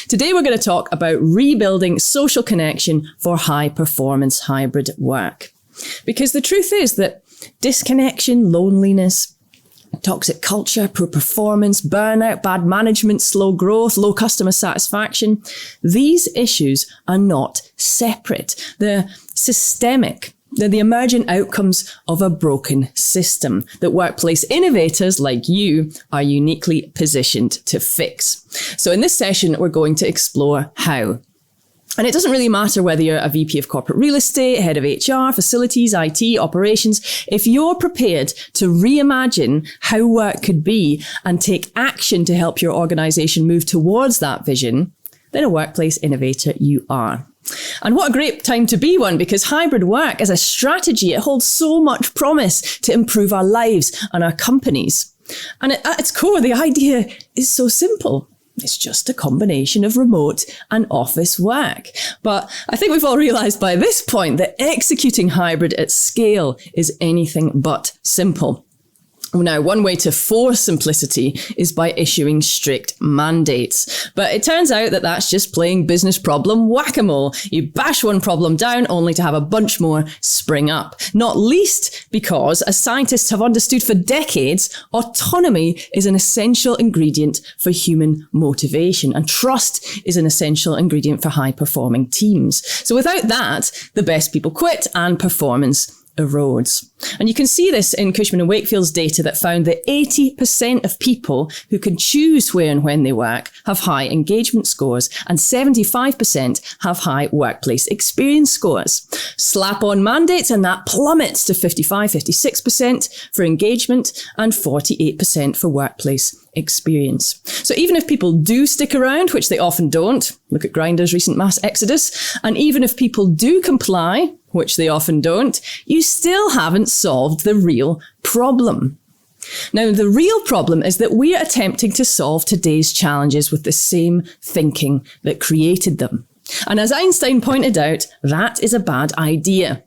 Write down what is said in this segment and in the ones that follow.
Today we're going to talk about rebuilding social connection for high-performance hybrid work. Because the truth is that disconnection, loneliness, toxic culture, poor performance, burnout, bad management, slow growth, low customer satisfaction, these issues are not separate. They're systemic. They're the emergent outcomes of a broken system that workplace innovators like you are uniquely positioned to fix. So in this session, we're going to explore how. And it doesn't really matter whether you're a VP of corporate real estate, head of HR, facilities, IT, operations. If you're prepared to reimagine how work could be and take action to help your organization move towards that vision, then a workplace innovator you are. And what a great time to be one, because hybrid work as a strategy, it holds so much promise to improve our lives and our companies. And at its core, the idea is so simple. It's just a combination of remote and office work. But I think we've all realized by this point that executing hybrid at scale is anything but simple. Now, one way to force simplicity is by issuing strict mandates. But it turns out that that's just playing business problem whack-a-mole. You bash one problem down only to have a bunch more spring up. Not least because, as scientists have understood for decades, autonomy is an essential ingredient for human motivation, and trust is an essential ingredient for high-performing teams. So without that, the best people quit and performance erodes. And you can see this in Cushman & Wakefield's data that found that 80% of people who can choose where and when they work have high engagement scores, and 75% have high workplace experience scores. Slap on mandates and that plummets to 56% for engagement and 48% for workplace experience. So even if people do stick around, which they often don't, look at Grindr's recent mass exodus, and even if people do comply, which they often don't, you still haven't solved the real problem. Now, the real problem is that we are attempting to solve today's challenges with the same thinking that created them. And as Einstein pointed out, that is a bad idea.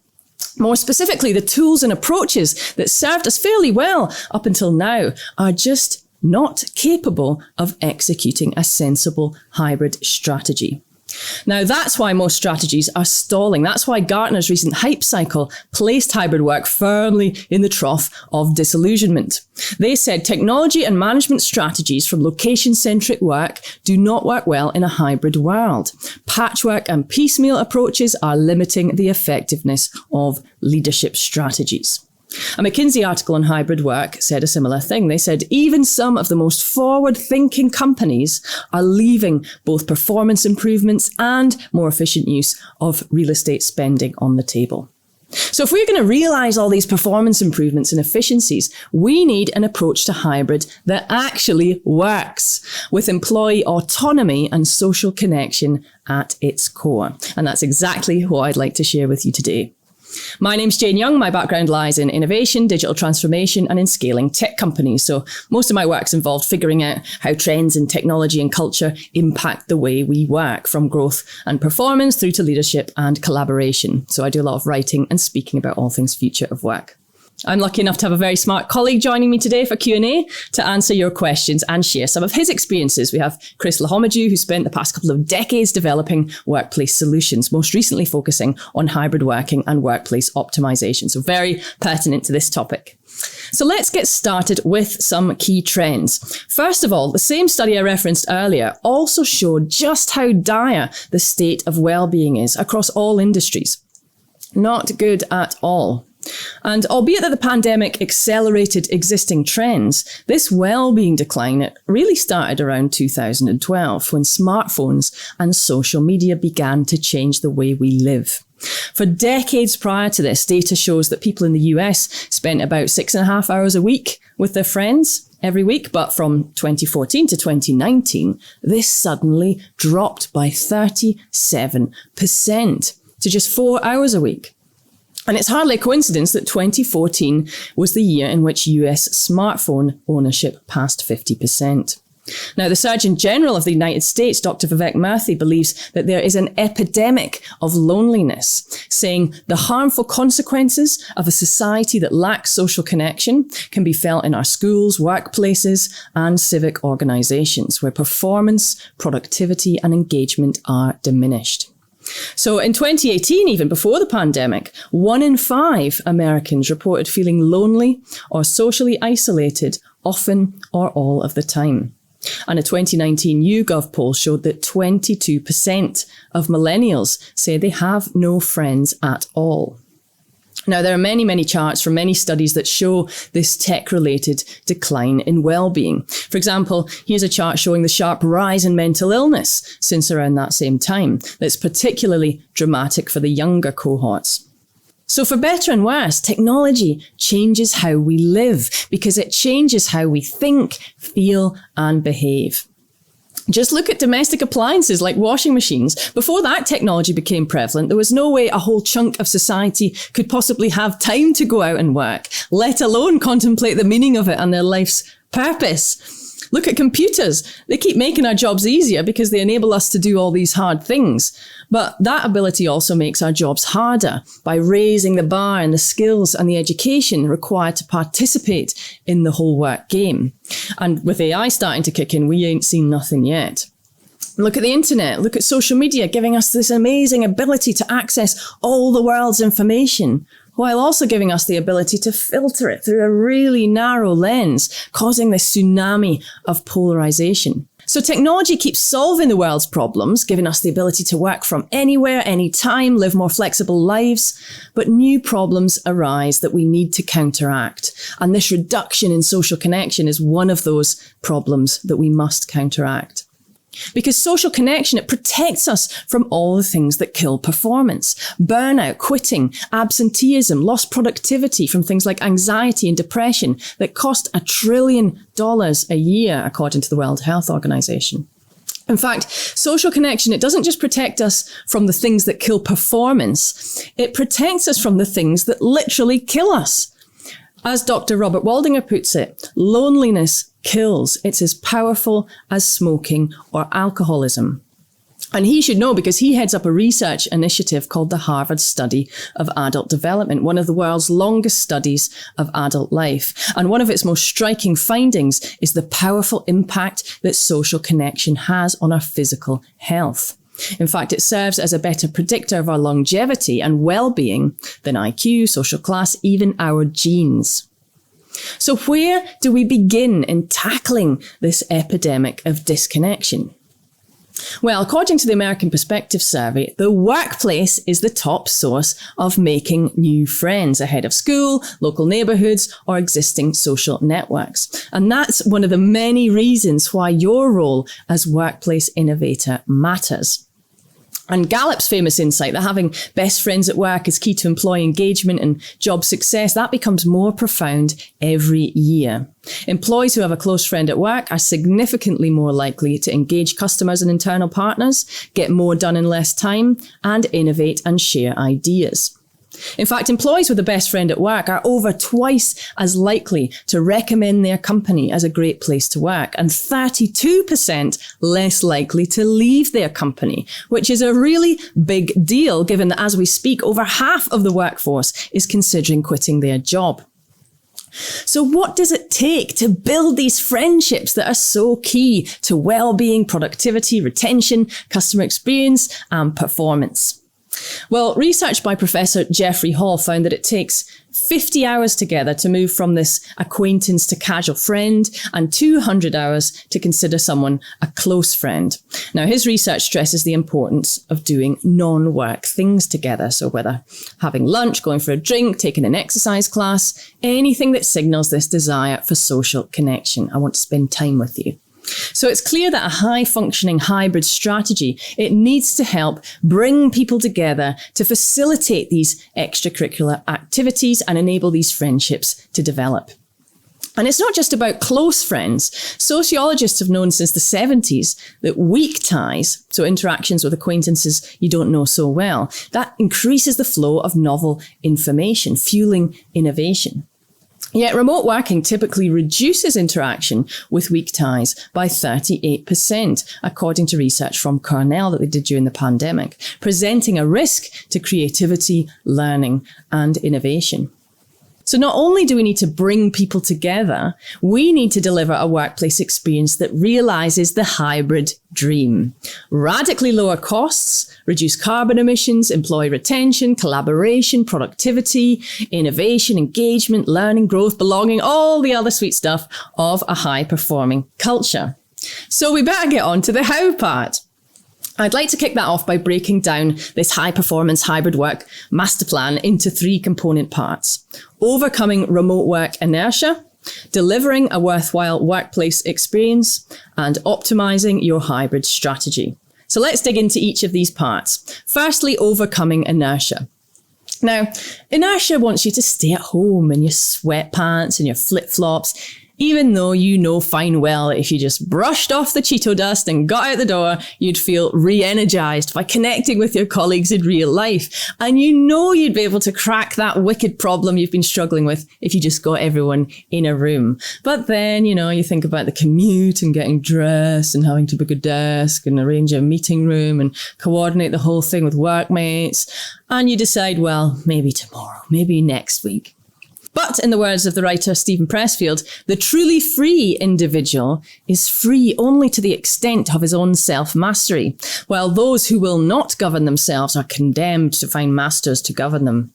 More specifically, the tools and approaches that served us fairly well up until now are just not capable of executing a sensible hybrid strategy. Now, that's why most strategies are stalling. That's why Gartner's recent hype cycle placed hybrid work firmly in the trough of disillusionment. They said technology and management strategies from location-centric work do not work well in a hybrid world. Patchwork and piecemeal approaches are limiting the effectiveness of leadership strategies. A McKinsey article on hybrid work said a similar thing. They said even some of the most forward-thinking companies are leaving both performance improvements and more efficient use of real estate spending on the table. So if we're going to realize all these performance improvements and efficiencies, we need an approach to hybrid that actually works, with employee autonomy and social connection at its core. And that's exactly what I'd like to share with you today. My name's Jane Young. My background lies in innovation, digital transformation, and in scaling tech companies. So most of my work's involved figuring out how trends in technology and culture impact the way we work, from growth and performance through to leadership and collaboration. So I do a lot of writing and speaking about all things future of work. I'm lucky enough to have a very smart colleague joining me today for Q&A to answer your questions and share some of his experiences. We have Chris Lahomiju, who spent the past couple of decades developing workplace solutions, most recently focusing on hybrid working and workplace optimization. So very pertinent to this topic. So let's get started with some key trends. First of all, the same study I referenced earlier also showed just how dire the state of well-being is across all industries. Not good at all. And albeit that the pandemic accelerated existing trends, this well-being decline really started around 2012, when smartphones and social media began to change the way we live. For decades prior to this, data shows that people in the US spent about 6.5 hours a week with their friends every week, but from 2014 to 2019, this suddenly dropped by 37% to just 4 hours a week. And it's hardly a coincidence that 2014 was the year in which US smartphone ownership passed 50%. Now, the Surgeon General of the United States, Dr. Vivek Murthy, believes that there is an epidemic of loneliness, saying the harmful consequences of a society that lacks social connection can be felt in our schools, workplaces, and civic organizations, where performance, productivity, and engagement are diminished. So in 2018, even before the pandemic, 1 in 5 Americans reported feeling lonely or socially isolated often or all of the time. And a 2019 YouGov poll showed that 22% of millennials say they have no friends at all. Now, there are many, many charts from many studies that show this tech-related decline in well-being. For example, here's a chart showing the sharp rise in mental illness since around that same time. That's particularly dramatic for the younger cohorts. So for better and worse, technology changes how we live because it changes how we think, feel, and behave. Just look at domestic appliances like washing machines. Before that technology became prevalent, there was no way a whole chunk of society could possibly have time to go out and work, let alone contemplate the meaning of it and their life's purpose. Look at computers. They keep making our jobs easier because they enable us to do all these hard things. But that ability also makes our jobs harder by raising the bar and the skills and the education required to participate in the whole work game. And with AI starting to kick in, we ain't seen nothing yet. Look at the internet, look at social media, giving us this amazing ability to access all the world's information, while also giving us the ability to filter it through a really narrow lens, causing this tsunami of polarization. So technology keeps solving the world's problems, giving us the ability to work from anywhere, anytime, live more flexible lives. But new problems arise that we need to counteract. And this reduction in social connection is one of those problems that we must counteract. Because social connection, it protects us from all the things that kill performance. Burnout, quitting, absenteeism, lost productivity from things like anxiety and depression that cost $1 trillion a year, according to the World Health Organization. In fact, social connection, it doesn't just protect us from the things that kill performance, it protects us from the things that literally kill us. As Dr. Robert Waldinger puts it, loneliness kills. It's as powerful as smoking or alcoholism. And he should know because he heads up a research initiative called the Harvard Study of Adult Development, one of the world's longest studies of adult life. And one of its most striking findings is the powerful impact that social connection has on our physical health. In fact, it serves as a better predictor of our longevity and well-being than IQ, social class, even our genes. So where do we begin in tackling this epidemic of disconnection? Well, according to the American Perspective Survey, the workplace is the top source of making new friends ahead of school, local neighbourhoods, or existing social networks. And that's one of the many reasons why your role as workplace innovator matters. And Gallup's famous insight that having best friends at work is key to employee engagement and job success, that becomes more profound every year. Employees who have a close friend at work are significantly more likely to engage customers and internal partners, get more done in less time, and innovate and share ideas. In fact, employees with a best friend at work are over twice as likely to recommend their company as a great place to work and 32% less likely to leave their company, which is a really big deal given that as we speak, over half of the workforce is considering quitting their job. So what does it take to build these friendships that are so key to well-being, productivity, retention, customer experience, and performance? Well, research by Professor Jeffrey Hall found that it takes 50 hours together to move from this acquaintance to casual friend and 200 hours to consider someone a close friend. Now, his research stresses the importance of doing non-work things together. So whether having lunch, going for a drink, taking an exercise class, anything that signals this desire for social connection. I want to spend time with you. So it's clear that a high-functioning hybrid strategy, it needs to help bring people together to facilitate these extracurricular activities and enable these friendships to develop. And it's not just about close friends. Sociologists have known since the 70s that weak ties, so interactions with acquaintances you don't know so well, that increases the flow of novel information, fueling innovation. Yet remote working typically reduces interaction with weak ties by 38%, according to research from Cornell that they did during the pandemic, presenting a risk to creativity, learning, and innovation. So not only do we need to bring people together, we need to deliver a workplace experience that realizes the hybrid dream. Radically lower costs, reduce carbon emissions, employee retention, collaboration, productivity, innovation, engagement, learning, growth, belonging, all the other sweet stuff of a high-performing culture. So we better get on to the how part. I'd like to kick that off by breaking down this high-performance hybrid work master plan into 3 component parts: overcoming remote work inertia, delivering a worthwhile workplace experience, and optimizing your hybrid strategy. So let's dig into each of these parts. Firstly, overcoming inertia. Now, inertia wants you to stay at home in your sweatpants and your flip-flops, even though you know fine well that if you just brushed off the Cheeto dust and got out the door, you'd feel re-energized by connecting with your colleagues in real life. And you know you'd be able to crack that wicked problem you've been struggling with if you just got everyone in a room. But then, you think about the commute and getting dressed and having to book a desk and arrange a meeting room and coordinate the whole thing with workmates. And you decide, well, maybe tomorrow, maybe next week. But in the words of the writer Stephen Pressfield, the truly free individual is free only to the extent of his own self-mastery, while those who will not govern themselves are condemned to find masters to govern them.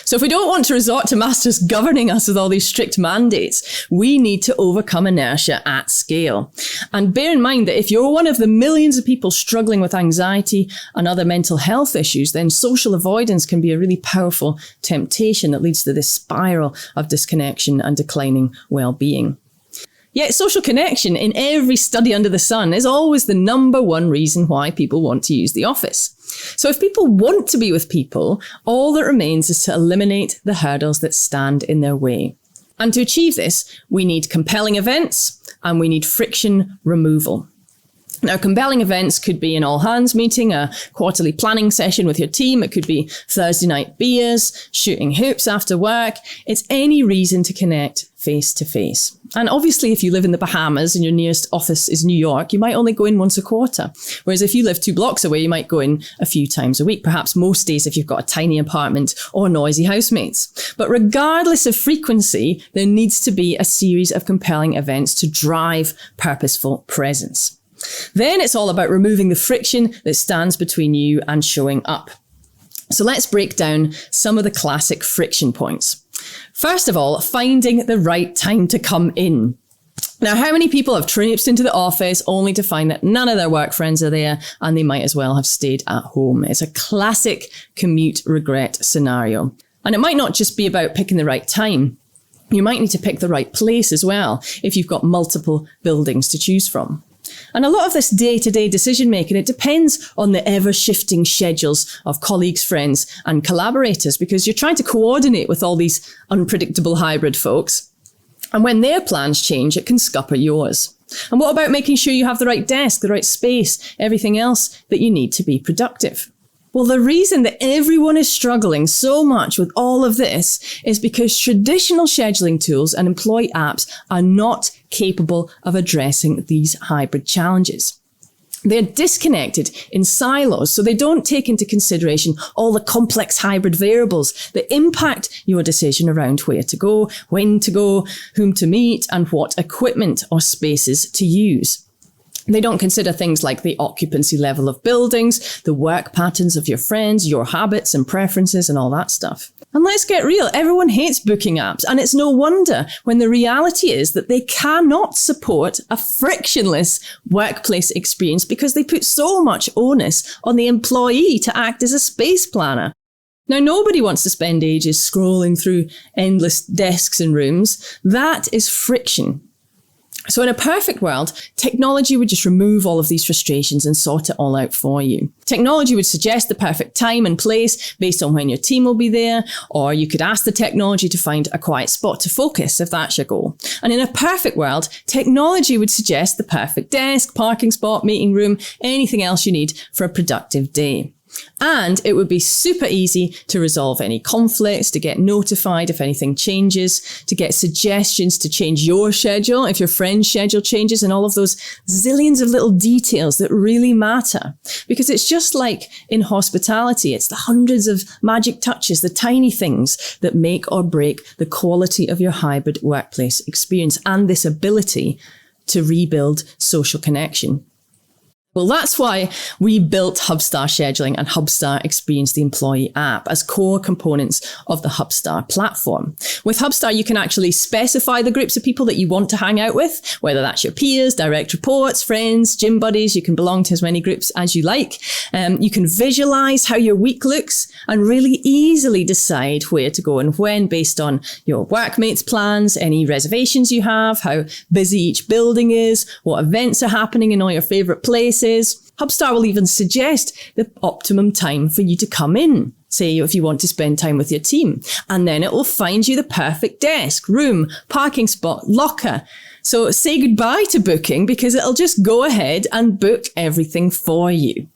So if we don't want to resort to masters governing us with all these strict mandates, we need to overcome inertia at scale. And bear in mind that if you're one of the millions of people struggling with anxiety and other mental health issues, then social avoidance can be a really powerful temptation that leads to this spiral of disconnection and declining well-being. Yet social connection in every study under the sun is always the number one reason why people want to use the office. So if people want to be with people, all that remains is to eliminate the hurdles that stand in their way. And to achieve this, we need compelling events and we need friction removal. Now, compelling events could be an all-hands meeting, a quarterly planning session with your team. It could be Thursday night beers, shooting hoops after work. It's any reason to connect face-to-face. And obviously, if you live in the Bahamas and your nearest office is New York, you might only go in once a quarter. Whereas if you live 2 blocks away, you might go in a few times a week, perhaps most days if you've got a tiny apartment or noisy housemates. But regardless of frequency, there needs to be a series of compelling events to drive purposeful presence. Then it's all about removing the friction that stands between you and showing up. So let's break down some of the classic friction points. First of all, finding the right time to come in. Now, how many people have traipsed into the office only to find that none of their work friends are there and they might as well have stayed at home? It's a classic commute regret scenario. And it might not just be about picking the right time. You might need to pick the right place as well if you've got multiple buildings to choose from. And a lot of this day-to-day decision-making, it depends on the ever-shifting schedules of colleagues, friends, and collaborators, because you're trying to coordinate with all these unpredictable hybrid folks. And when their plans change, it can scupper yours. And what about making sure you have the right desk, the right space, everything else that you need to be productive? Well, the reason that everyone is struggling so much with all of this is because traditional scheduling tools and employee apps are not capable of addressing these hybrid challenges. They're disconnected in silos, so they don't take into consideration all the complex hybrid variables that impact your decision around where to go, when to go, whom to meet, and what equipment or spaces to use. They don't consider things like the occupancy level of buildings, the work patterns of your friends, your habits and preferences and all that stuff. And let's get real, everyone hates booking apps, and it's no wonder when the reality is that they cannot support a frictionless workplace experience because they put so much onus on the employee to act as a space planner. Now, nobody wants to spend ages scrolling through endless desks and rooms. That is friction. So in a perfect world, technology would just remove all of these frustrations and sort it all out for you. Technology would suggest the perfect time and place based on when your team will be there, or you could ask the technology to find a quiet spot to focus if that's your goal. And in a perfect world, technology would suggest the perfect desk, parking spot, meeting room, anything else you need for a productive day. And it would be super easy to resolve any conflicts, to get notified if anything changes, to get suggestions to change your schedule if your friend's schedule changes, and all of those zillions of little details that really matter. Because it's just like in hospitality, it's the hundreds of magic touches, the tiny things that make or break the quality of your hybrid workplace experience and this ability to rebuild social connection. Well, that's why we built Hubstar Scheduling and Hubstar Experience, the employee app, as core components of the Hubstar platform. With Hubstar, you can actually specify the groups of people that you want to hang out with, whether that's your peers, direct reports, friends, gym buddies. You can belong to as many groups as you like. You can visualize how your week looks and really easily decide where to go and when based on your workmates' plans, any reservations you have, how busy each building is, what events are happening in all your favorite places. Hubstar will even suggest the optimum time for you to come in, say if you want to spend time with your team. And then it will find you the perfect desk, room, parking spot, locker. So say goodbye to booking because it'll just go ahead and book everything for you.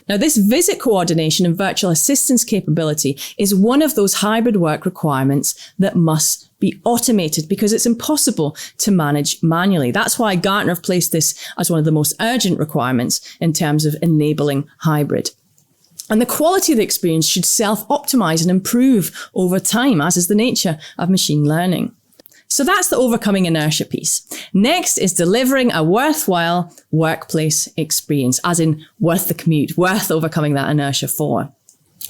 Now, this visit coordination and virtual assistance capability is one of those hybrid work requirements that must be automated because it's impossible to manage manually. That's why Gartner have placed this as one of the most urgent requirements in terms of enabling hybrid. And the quality of the experience should self-optimize and improve over time, as is the nature of machine learning. So that's the overcoming inertia piece. Next is delivering a worthwhile workplace experience, as in worth the commute, worth overcoming that inertia for.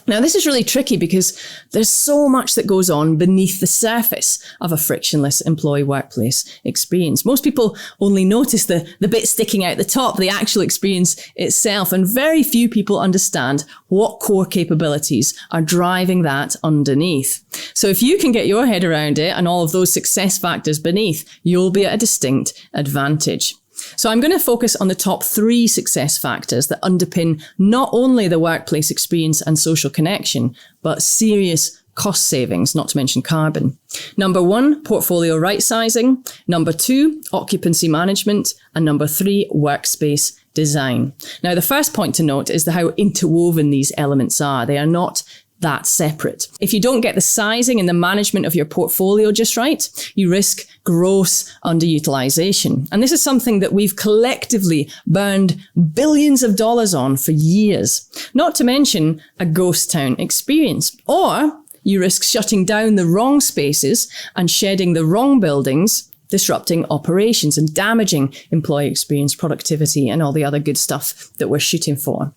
Now, this is really tricky because there's so much that goes on beneath the surface of a frictionless employee workplace experience. Most people only notice the bit sticking out the top, the actual experience itself, and very few people understand what core capabilities are driving that underneath. So if you can get your head around it and all of those success factors beneath, you'll be at a distinct advantage. So I'm going to focus on the top 3 success factors that underpin not only the workplace experience and social connection, but serious cost savings, not to mention carbon. Number 1, portfolio right sizing. Number 2, occupancy management. And number 3, workspace design. Now, the first point to note is how interwoven these elements are. They are not that separate. If you don't get the sizing and the management of your portfolio just right, you risk gross underutilization. And this is something that we've collectively burned billions of dollars on for years, not to mention a ghost town experience. Or you risk shutting down the wrong spaces and shedding the wrong buildings, disrupting operations and damaging employee experience, productivity, and all the other good stuff that we're shooting for.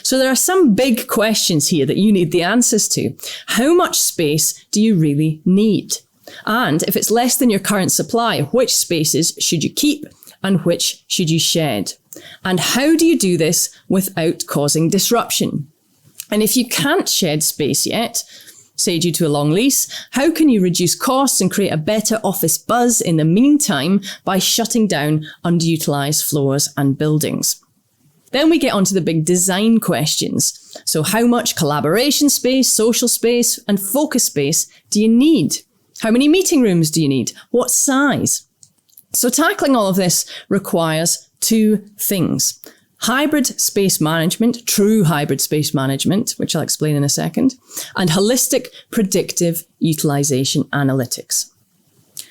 So there are some big questions here that you need the answers to. How much space do you really need? And if it's less than your current supply, which spaces should you keep and which should you shed? And how do you do this without causing disruption? And if you can't shed space yet, say due to a long lease, how can you reduce costs and create a better office buzz in the meantime by shutting down underutilized floors and buildings? Then we get onto the big design questions. So how much collaboration space, social space, and focus space do you need? How many meeting rooms do you need? What size? So tackling all of this requires 2 things. Hybrid space management, true hybrid space management, which I'll explain in a second, and holistic predictive utilization analytics.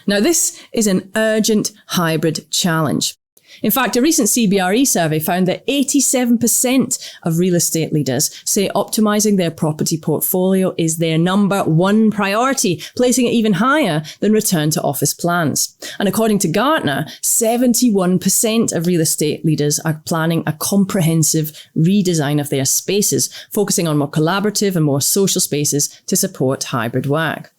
Now, this is an urgent hybrid challenge. In fact, a recent CBRE survey found that 87% of real estate leaders say optimizing their property portfolio is their number 1 priority, placing it even higher than return to office plans. And according to Gartner, 71% of real estate leaders are planning a comprehensive redesign of their spaces, focusing on more collaborative and more social spaces to support hybrid work.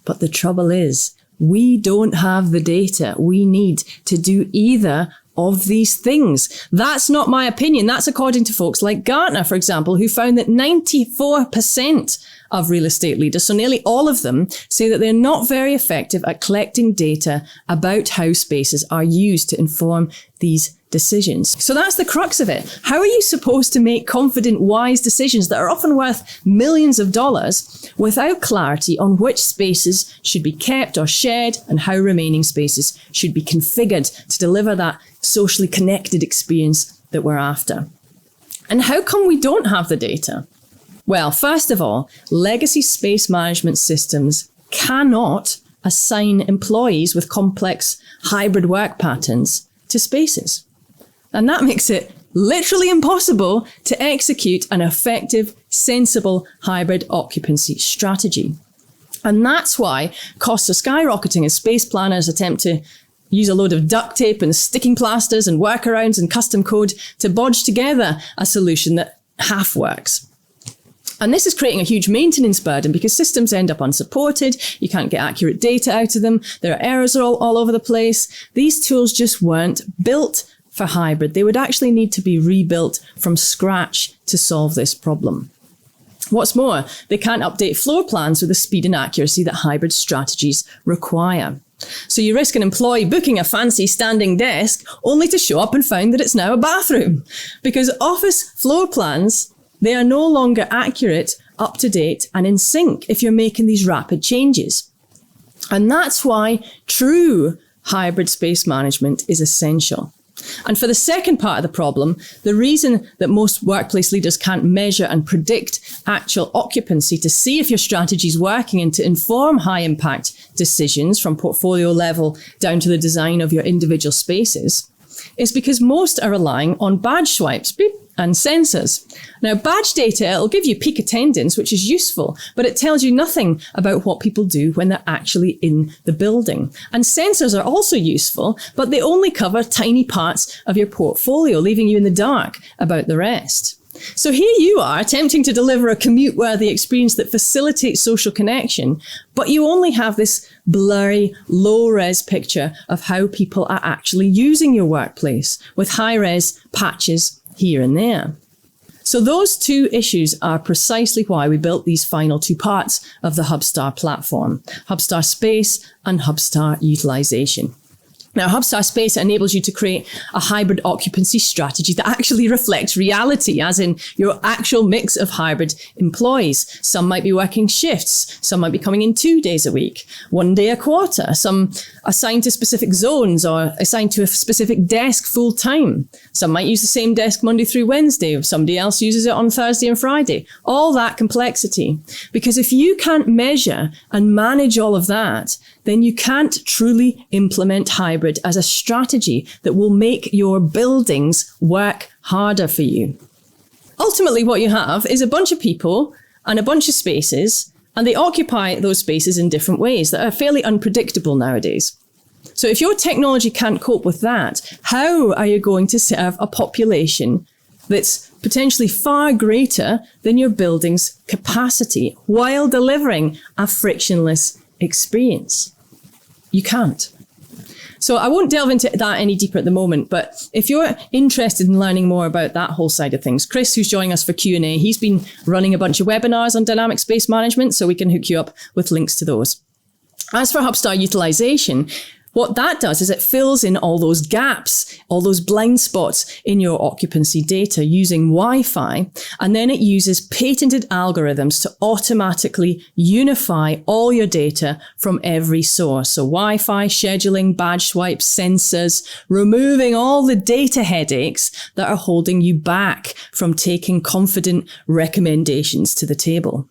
But the trouble is, we don't have the data we need to do either of these things. That's not my opinion. That's according to folks like Gartner, for example, who found that 94% of real estate leaders, so nearly all of them, say that they're not very effective at collecting data about how spaces are used to inform these decisions. So that's the crux of it. How are you supposed to make confident, wise decisions that are often worth millions of dollars without clarity on which spaces should be kept or shared and how remaining spaces should be configured to deliver that socially connected experience that we're after? And how come we don't have the data? Well, first of all, legacy space management systems cannot assign employees with complex hybrid work patterns to spaces. And that makes it literally impossible to execute an effective, sensible hybrid occupancy strategy. And that's why costs are skyrocketing as space planners attempt to use a load of duct tape and sticking plasters and workarounds and custom code to bodge together a solution that half works. And this is creating a huge maintenance burden because systems end up unsupported. You can't get accurate data out of them. There are errors all over the place. These tools just weren't built for hybrid. They would actually need to be rebuilt from scratch to solve this problem. What's more, they can't update floor plans with the speed and accuracy that hybrid strategies require. So you risk an employee booking a fancy standing desk only to show up and find that it's now a bathroom. Because office floor plans, they are no longer accurate, up to date, and in sync if you're making these rapid changes. And that's why true hybrid space management is essential. And for the second part of the problem, the reason that most workplace leaders can't measure and predict actual occupancy to see if your strategy is working and to inform high impact decisions from portfolio level down to the design of your individual spaces is because most are relying on badge swipes, beep, and sensors. Now, badge data, it'll give you peak attendance, which is useful, but it tells you nothing about what people do when they're actually in the building. And sensors are also useful, but they only cover tiny parts of your portfolio, leaving you in the dark about the rest. So here you are attempting to deliver a commute-worthy experience that facilitates social connection, but you only have this blurry, low-res picture of how people are actually using your workplace, with high-res patches here and there. So those two issues are precisely why we built these final two parts of the Hubstar platform, Hubstar Space and Hubstar Utilization. Now, Hubstar Space enables you to create a hybrid occupancy strategy that actually reflects reality, as in your actual mix of hybrid employees. Some might be working shifts. Some might be coming in 2 days a week, 1 day a quarter. Some assigned to specific zones or assigned to a specific desk full time. Some might use the same desk Monday through Wednesday. Somebody else uses it on Thursday and Friday. All that complexity. Because if you can't measure and manage all of that, then you can't truly implement hybrid as a strategy that will make your buildings work harder for you. Ultimately, what you have is a bunch of people and a bunch of spaces, and they occupy those spaces in different ways that are fairly unpredictable nowadays. So if your technology can't cope with that, how are you going to serve a population that's potentially far greater than your building's capacity while delivering a frictionless experience? You can't. So I won't delve into that any deeper at the moment, but if you're interested in learning more about that whole side of things, Chris, who's joining us for Q&A, he's been running a bunch of webinars on dynamic space management, so we can hook you up with links to those. As for Hubstar Utilization, what that does is it fills in all those gaps, all those blind spots in your occupancy data using Wi-Fi, and then it uses patented algorithms to automatically unify all your data from every source. So Wi-Fi, scheduling, badge swipes, sensors, removing all the data headaches that are holding you back from taking confident recommendations to the table.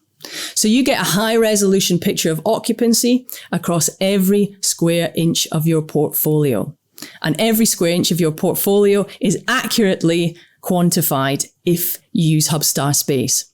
So you get a high resolution picture of occupancy across every square inch of your portfolio. And every square inch of your portfolio is accurately quantified if you use Hubstar Space.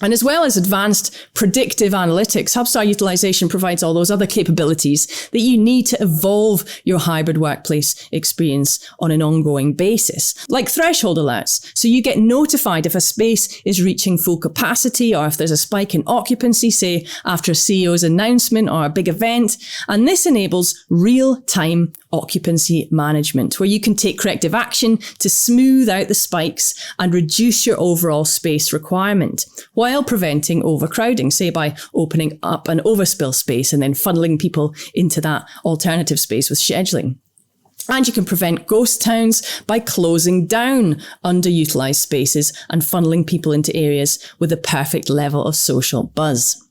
And as well as advanced predictive analytics, Hubstar Utilization provides all those other capabilities that you need to evolve your hybrid workplace experience on an ongoing basis, like threshold alerts. So you get notified if a space is reaching full capacity or if there's a spike in occupancy, say after a CEO's announcement or a big event. And this enables real-time occupancy management, where you can take corrective action to smooth out the spikes and reduce your overall space requirement, while preventing overcrowding, say by opening up an overspill space and then funneling people into that alternative space with scheduling. And you can prevent ghost towns by closing down underutilized spaces and funneling people into areas with the perfect level of social buzz.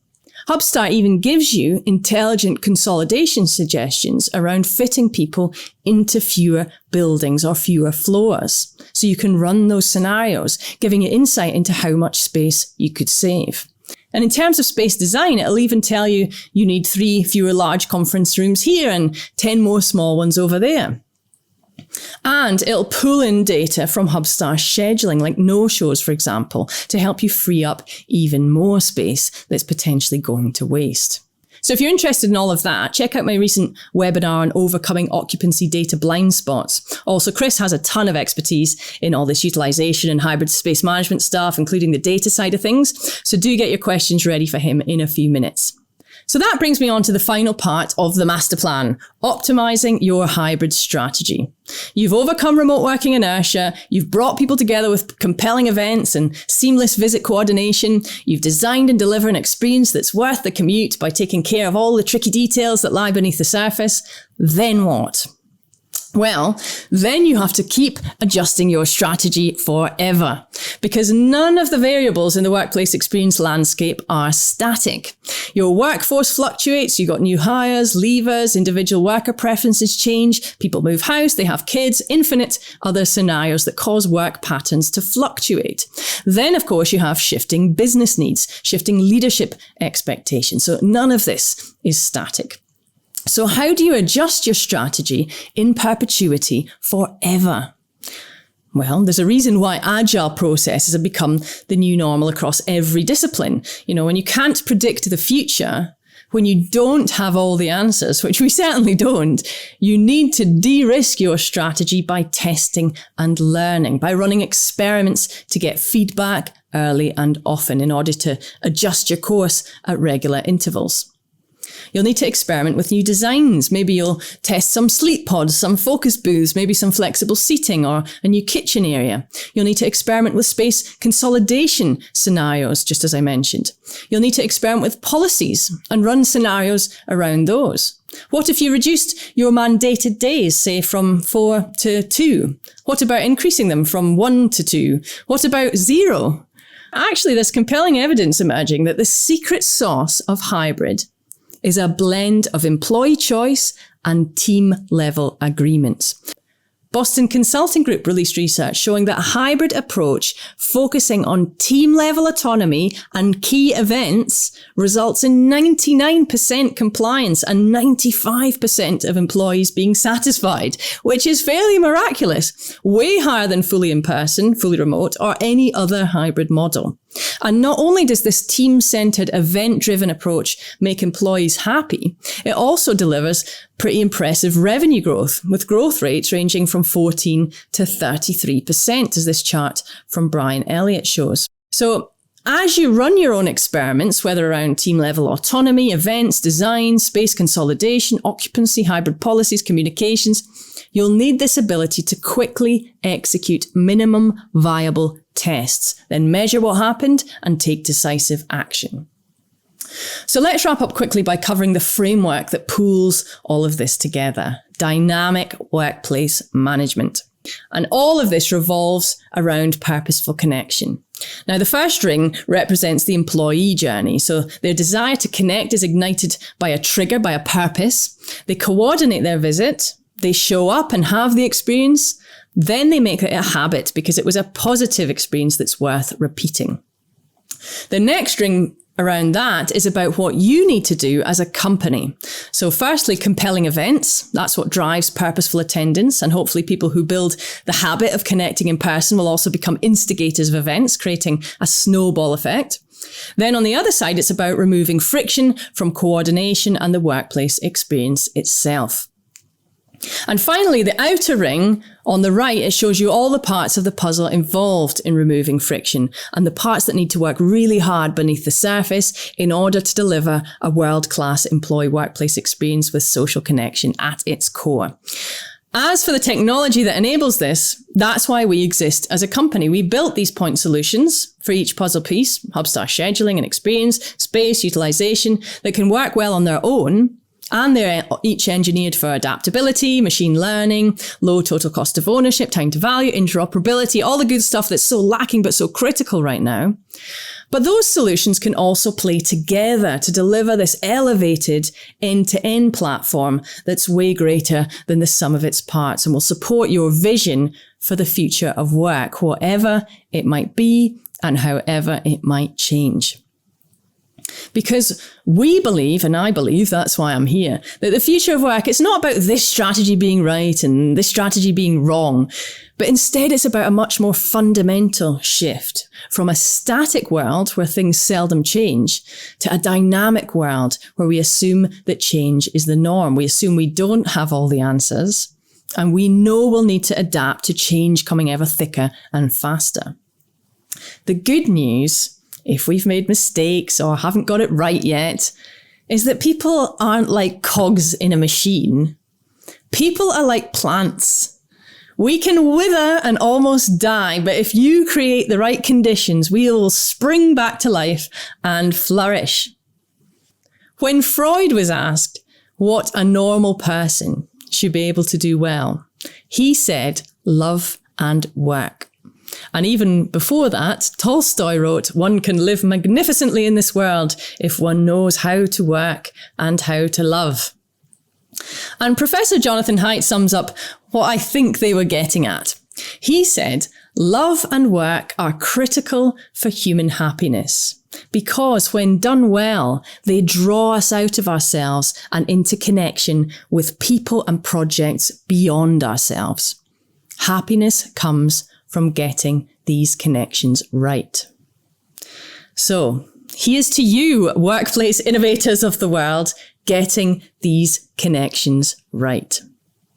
Hubstar even gives you intelligent consolidation suggestions around fitting people into fewer buildings or fewer floors. So you can run those scenarios, giving you insight into how much space you could save. And in terms of space design, it'll even tell you you need 3 fewer large conference rooms here and 10 more small ones over there. And it'll pull in data from Hubstar scheduling, like no-shows, for example, to help you free up even more space that's potentially going to waste. So if you're interested in all of that, check out my recent webinar on overcoming occupancy data blind spots. Also, Chris has a ton of expertise in all this utilization and hybrid space management stuff, including the data side of things. So do get your questions ready for him in a few minutes. So that brings me on to the final part of the master plan, optimizing your hybrid strategy. You've overcome remote working inertia. You've brought people together with compelling events and seamless visit coordination. You've designed and delivered an experience that's worth the commute by taking care of all the tricky details that lie beneath the surface. Then what? Well, then you have to keep adjusting your strategy forever, because none of the variables in the workplace experience landscape are static. Your workforce fluctuates. You've got new hires, leavers, individual worker preferences change, people move house, they have kids, infinite other scenarios that cause work patterns to fluctuate. Then, of course, you have shifting business needs, shifting leadership expectations. So none of this is static. So how do you adjust your strategy in perpetuity forever? Well, there's a reason why agile processes have become the new normal across every discipline. You know, when you can't predict the future, when you don't have all the answers, which we certainly don't, you need to de-risk your strategy by testing and learning, by running experiments to get feedback early and often in order to adjust your course at regular intervals. You'll need to experiment with new designs. Maybe you'll test some sleep pods, some focus booths, maybe some flexible seating or a new kitchen area. You'll need to experiment with space consolidation scenarios, just as I mentioned. You'll need to experiment with policies and run scenarios around those. What if you reduced your mandated days, say from 4 to 2? What about increasing them from 1 to 2? What about 0? Actually, there's compelling evidence emerging that the secret sauce of hybrid is a blend of employee choice and team-level agreements. Boston Consulting Group released research showing that a hybrid approach focusing on team-level autonomy and key events results in 99% compliance and 95% of employees being satisfied, which is fairly miraculous, way higher than fully in-person, fully remote, or any other hybrid model. And not only does this team-centered, event-driven approach make employees happy, it also delivers pretty impressive revenue growth, with growth rates ranging from 14 to 33%, as this chart from Brian Elliott shows. So as you run your own experiments, whether around team-level autonomy, events, design, space consolidation, occupancy, hybrid policies, communications, you'll need this ability to quickly execute minimum viable tests, then measure what happened and take decisive action. So let's wrap up quickly by covering the framework that pulls all of this together: dynamic workplace management. And all of this revolves around purposeful connection. Now, the first ring represents the employee journey. So their desire to connect is ignited by a trigger, by a purpose. They coordinate their visit. They show up and have the experience. Then they make it a habit because it was a positive experience that's worth repeating. The next ring around that is about what you need to do as a company. So firstly, compelling events. That's what drives purposeful attendance. And hopefully people who build the habit of connecting in person will also become instigators of events, creating a snowball effect. Then on the other side, it's about removing friction from coordination and the workplace experience itself. And finally, the outer ring on the right, it shows you all the parts of the puzzle involved in removing friction and the parts that need to work really hard beneath the surface in order to deliver a world-class employee workplace experience with social connection at its core. As for the technology that enables this, that's why we exist as a company. We built these point solutions for each puzzle piece, Hubstar scheduling and experience, space, utilization, that can work well on their own, And they're each engineered for adaptability, machine learning, low total cost of ownership, time to value, interoperability, all the good stuff that's so lacking but so critical right now. But those solutions can also play together to deliver this elevated end-to-end platform that's way greater than the sum of its parts and will support your vision for the future of work, whatever it might be and however it might change. Because we believe, and I believe, that's why I'm here, that the future of work, it's not about this strategy being right and this strategy being wrong, but instead it's about a much more fundamental shift from a static world where things seldom change to a dynamic world where we assume that change is the norm. We assume we don't have all the answers, and we know we'll need to adapt to change coming ever thicker and faster. The good news, if we've made mistakes or haven't got it right yet, is that people aren't like cogs in a machine. People are like plants. We can wither and almost die, but if you create the right conditions, we will spring back to life and flourish. When Freud was asked what a normal person should be able to do well, he said, love and work. And even before that, Tolstoy wrote, one can live magnificently in this world if one knows how to work and how to love. And Professor Jonathan Haidt sums up what I think they were getting at. He said, love and work are critical for human happiness because when done well, they draw us out of ourselves and into connection with people and projects beyond ourselves. Happiness comes from getting these connections right. So here's to you, workplace innovators of the world, getting these connections right.